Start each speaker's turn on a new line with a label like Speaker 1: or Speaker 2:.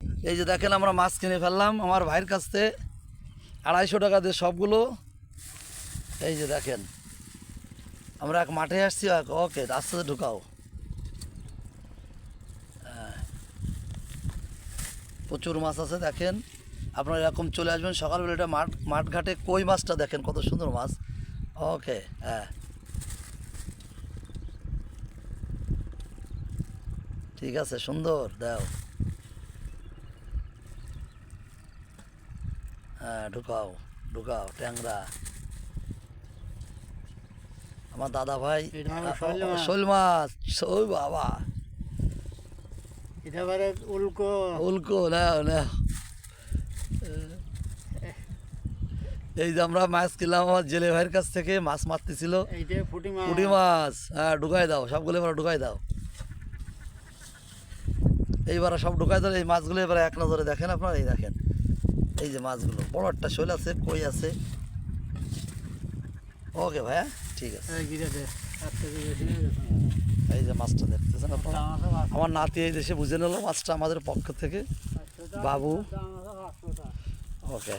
Speaker 1: এই যে দেখেন আমরা মাছ কিনে ফেললাম আমার ভাইয়ের কাছ থেকে 250 টাকা দিয়ে সবগুলো। এই যে দেখেন আমরা এক মাঠে আসছি, ওকে রাস্তাতে ঢুকাও। প্রচুর মাছ আছে দেখেন, আপনারা এরকম চলে আসবেন সকালবেলা। এটা মাঠঘাটে কই মাছটা দেখেন কত সুন্দর মাছ। ওকে হ্যাঁ ঠিক আছে, সুন্দর দাও। হ্যাঁ ঢুকাও ঢুকাও ট্যাংরা। আমার দাদা ভাই শোল মাছ, ওই বাবা
Speaker 2: এটা বারে উল্কো
Speaker 1: উল্কো নাও নাও। এই যে আমরা মাছ কিনলাম আমার জেলে ভাইয়ের কাছ থেকে, মাছ মারতেছিল
Speaker 2: এইটা পুঁটি মাছ।
Speaker 1: পুঁটি মাছ। হ্যাঁ ঢুকাই দাও সবগুলো, এবার ঢুকাই দাও। এইবার সব ঢুকাই দাও এই মাছগুলো। এবার এক নজরে দেখেন আপনারা, এই দেখেন এই যে মাছগুলো, বড় একটা শোল আছে, কই আছে। ওকে ভাইয়া ঠিক আছে।
Speaker 2: এই গিরাতে আজকে বেশি হয়ে গেছে।
Speaker 1: এই যে মাছটা দেখতেছেন আপনারা, আমার নাতি এই দেশে বুঝে নিল মাছটা আমাদের পক্ষ থেকে, বাবু। ওকে।